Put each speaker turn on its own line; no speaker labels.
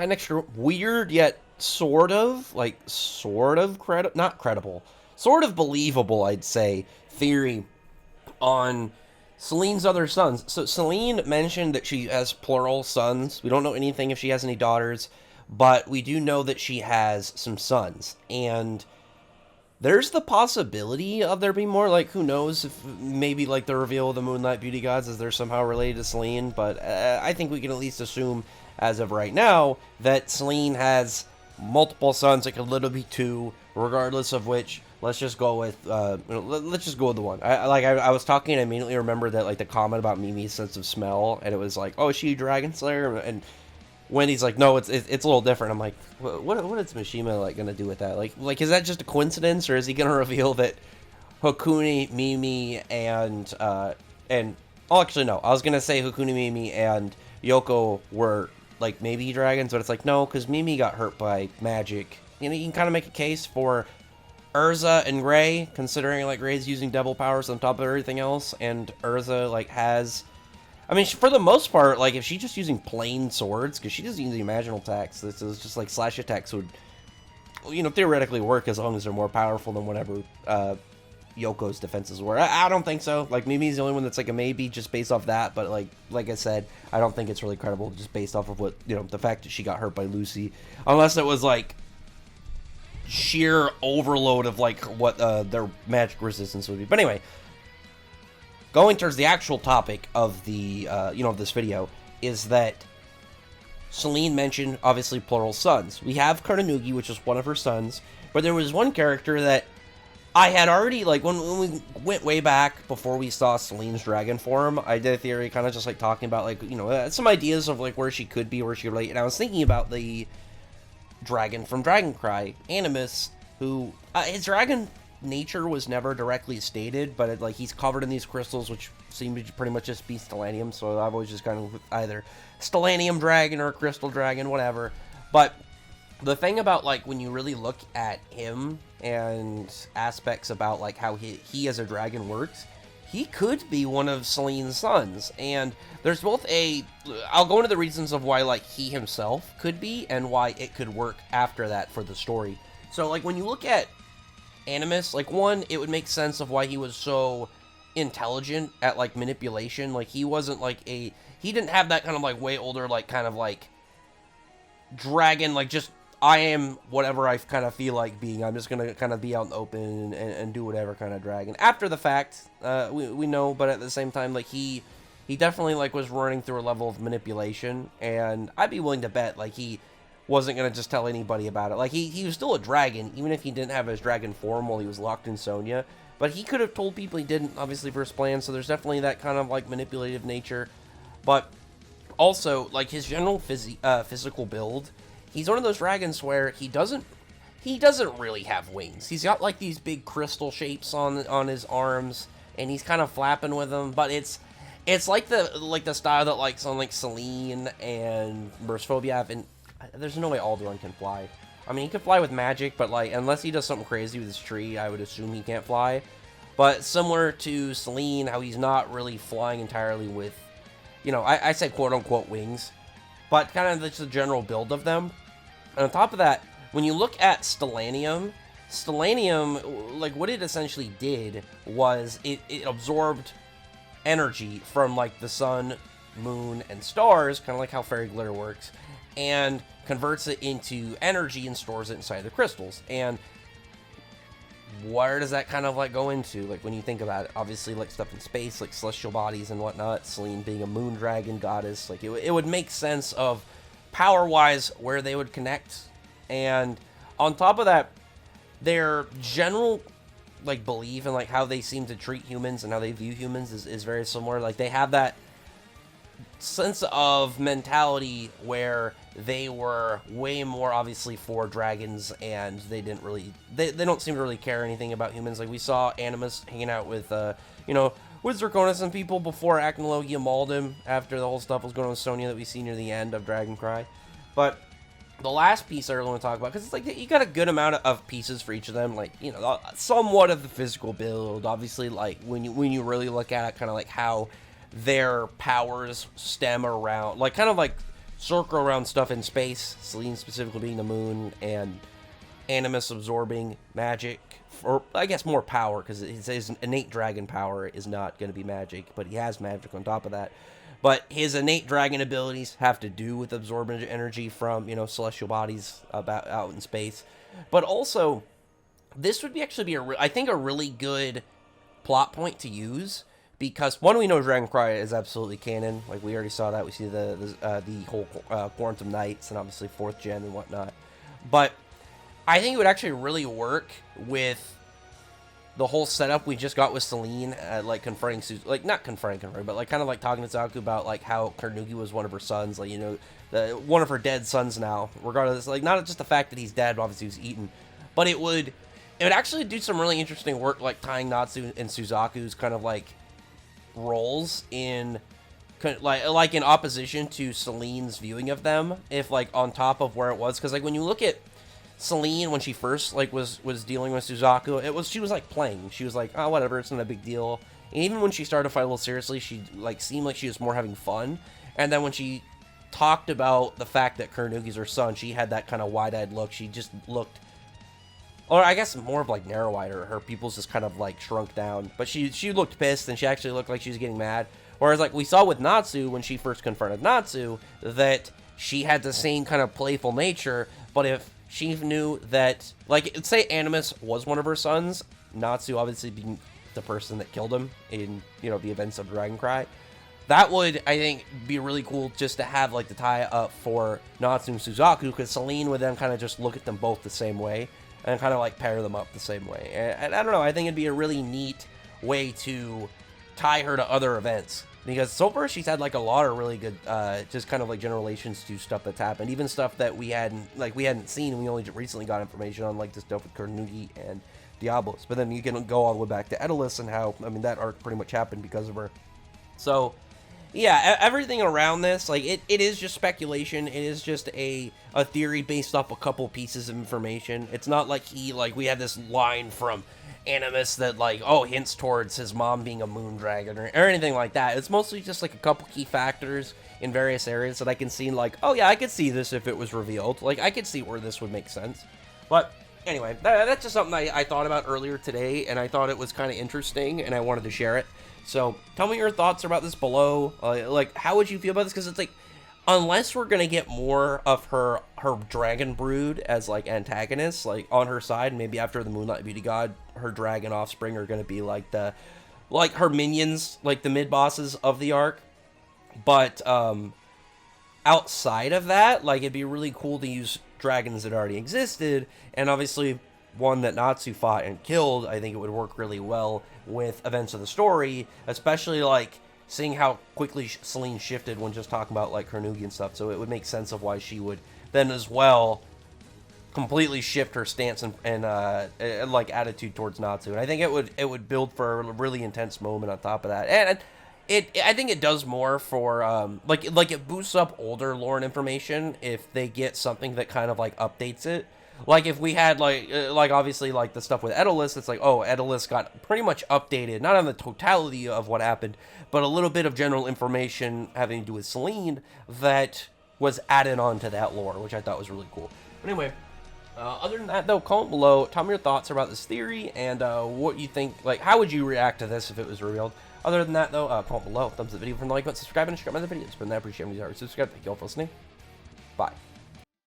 an extra weird yet not credible, sort of believable, I'd say, theory on Selene's other sons. So Selene mentioned that she has plural sons. We don't know anything if she has any daughters, but we do know that she has some sons. And there's the possibility of there being more. Like, who knows if maybe like the reveal of the Moonlight Beauty Gods is they're somehow related to Selene. But I think we can at least assume, as of right now, that Selene has multiple sons. It could literally be two, regardless of which. Let's just go with let's just go with the one. I was talking and I immediately remembered that, like, the comment about Mimi's sense of smell, and it was like, oh, is she a dragon slayer? And Wendy's like, no, it's a little different. I'm like, what is Mishima like gonna do with that? Like is that just a coincidence, or is he gonna reveal that Hakuni, Mimi, and oh, actually no, I was gonna say Hakuni, Mimi, and Yoko were like maybe dragons, but it's like no, because Mimi got hurt by magic. You know, you can kind of make a case for Urza and Ray, considering like Ray's using devil powers on top of everything else, and Urza like has, I mean, for the most part, like, if she's just using plain swords, because she doesn't use the imaginal attacks, this is just, like, slash attacks would, you know, theoretically work as long as they're more powerful than whatever Yoko's defenses were. I don't think so. Like, Mimi's the only one that's, like, a maybe just based off that, but, like I said, I don't think it's really credible just based off of what, you know, the fact that she got hurt by Lucy. Unless it was, like, sheer overload of, like, what their magic resistance would be. But anyway, going towards the actual topic of the, of this video, is that Selene mentioned, obviously, plural sons. We have Karnanugi, which is one of her sons, but there was one character that I had already, like, when we went way back before we saw Selene's dragon form, I did a theory kind of just, like, talking about, like, you know, some ideas of, like, where she could be, where she relate, and I was thinking about the dragon from Dragon Cry, Animus, who, his dragon nature was never directly stated, but like he's covered in these crystals, which seem to pretty much just be stellanium. So I've always just kind of either stellanium dragon or crystal dragon, whatever. But the thing about, like, when you really look at him and aspects about like how he as a dragon works, he could be one of Selene's sons. And there's both I'll go into the reasons of why, like, he himself could be and why it could work after that for the story. So, like, when you look at Animus, like, one, it would make sense of why he was so intelligent at, like, manipulation. Like, he wasn't, like, he didn't have that kind of, like, way older, like, kind of, like, dragon, like, just, I am whatever I kind of feel like being. I'm just gonna kind of be out in the open and do whatever kind of dragon. After the fact, we know, but at the same time, like, he definitely, like, was running through a level of manipulation, and I'd be willing to bet, like, he wasn't going to just tell anybody about it. Like, he was still a dragon, even if he didn't have his dragon form while he was locked in Sonia. But he could have told people he didn't, obviously, for his plan, so there's definitely that kind of, like, manipulative nature. But also, like, his general physical build, he's one of those dragons where he doesn't really have wings. He's got, like, these big crystal shapes on his arms, and he's kind of flapping with them, but it's like the style that, like, someone like Selene and Mercephobia have, and there's no way Alderaan can fly. I mean, he can fly with magic, but, like, unless he does something crazy with his tree, I would assume he can't fly. But similar to Selene, how he's not really flying entirely with, you know, I say quote-unquote wings, but kind of just the general build of them. And on top of that, when you look at Stellanium, like, what it essentially did was it absorbed energy from, like, the sun, moon, and stars, kind of like how fairy glitter works, and converts it into energy and stores it inside the crystals. And where does that kind of, like, go into? Like, when you think about it, obviously, like, stuff in space, like celestial bodies and whatnot, Selene being a moon dragon goddess, like, it would make sense of power-wise where they would connect. And on top of that, their general, like, belief and, like, how they seem to treat humans and how they view humans is very similar. Like, they have that sense of mentality where they were way more obviously for dragons, and they didn't really, they don't seem to really care anything about humans. Like, we saw Animus hanging out with, with Draconis and people before Acnologia mauled him after the whole stuff was going on with Sonya that we see near the end of Dragon Cry. But the last piece I really want to talk about, because it's like you got a good amount of pieces for each of them, like, you know, somewhat of the physical build, obviously, like, when you really look at it, kind of like how their powers stem around, like, kind of like circle around stuff in space, Selene specifically being the moon, and Animus absorbing magic, or I guess more power, because his innate dragon power is not going to be magic, but he has magic on top of that. But his innate dragon abilities have to do with absorbing energy from, celestial bodies out in space. But also, this would actually be, I think, a really good plot point to use, because one, we know Dragoncry is absolutely canon. Like, we already saw that. We see the whole Quantum Knights and obviously 4th gen and whatnot. But I think it would actually really work with the whole setup we just got with Selene, like confronting, not confronting, but like kind of like talking to Zaku about like how Carnegie was one of her sons, like, one of her dead sons now, regardless, like not just the fact that he's dead, but obviously he was eaten, but it would actually do some really interesting work, like tying Natsu and Suzaku's kind of like roles in like in opposition to Selene's viewing of them, if like on top of where it was, because like when you look at Selene, when she first like was dealing with Suzaku, she was like playing. She was like, oh, whatever, it's not a big deal. And even when she started to fight a little seriously, she like seemed like she was more having fun. And then when she talked about the fact that Carnegie's her son, she had that kind of wide-eyed look. She just looked, or I guess more of like narrow-eyed. Her pupils just kind of like shrunk down. But she looked pissed, and she actually looked like she was getting mad. Whereas like we saw with Natsu when she first confronted Natsu, that she had the same kind of playful nature. But if she knew that, like, say Animus was one of her sons, Natsu obviously being the person that killed him in, the events of Dragoncry, that would, I think, be really cool just to have, like, the tie-up for Natsu and Suzaku, because Selene would then kind of just look at them both the same way, and kind of, like, pair them up the same way. And I don't know, I think it'd be a really neat way to tie her to other events. Because so far she's had like a lot of really good, just kind of like generations to stuff that's happened, even stuff that we hadn't seen. And we only recently got information on, like the stuff with Carnegie and Diablos. But then you can go all the way back to Daedalus and how, that arc pretty much happened because of her. So yeah, everything around this, like it is just speculation. It is just a theory based off a couple pieces of information. It's not like we had this line from Animus that like, hints towards his mom being a moon dragon or anything like that. It's mostly just like a couple key factors in various areas that I can see, like, oh yeah, I could see this if it was revealed. Like, I could see where this would make sense. But anyway, that's just something I thought about earlier today, and I thought it was kind of interesting, and I wanted to share it. So tell me your thoughts about this below. Like, how would you feel about this? Because it's like, unless we're gonna get more of her dragon brood as like antagonists, like on her side, maybe after the Moonlight Beauty God, her dragon offspring are gonna be like her minions, like the mid bosses of the arc. But outside of that, like, it'd be really cool to use dragons that already existed, and obviously one that Natsu fought and killed. I think it would work really well with events of the story, especially like seeing how quickly Selene shifted when just talking about like Carnegie and stuff. So it would make sense of why she would then as well completely shift her stance and like attitude towards Natsu. And I think it would build for a really intense moment on top of that. And I think it does more for like it boosts up older lore and information if they get something that kind of like updates it. Like if we had like obviously like the stuff with Daedalus, it's like, oh, Daedalus got pretty much updated, not on the totality of what happened, but a little bit of general information having to do with Selene that was added on to that lore, which I thought was really cool. But anyway, other than that though, comment below, tell me your thoughts about this theory and what you think, like how would you react to this if it was revealed. Other than that though, comment below, thumbs up the video for the like button, subscribe, and check out my other videos. But I appreciate you guys. Subscribe. Thank you all for listening. Bye.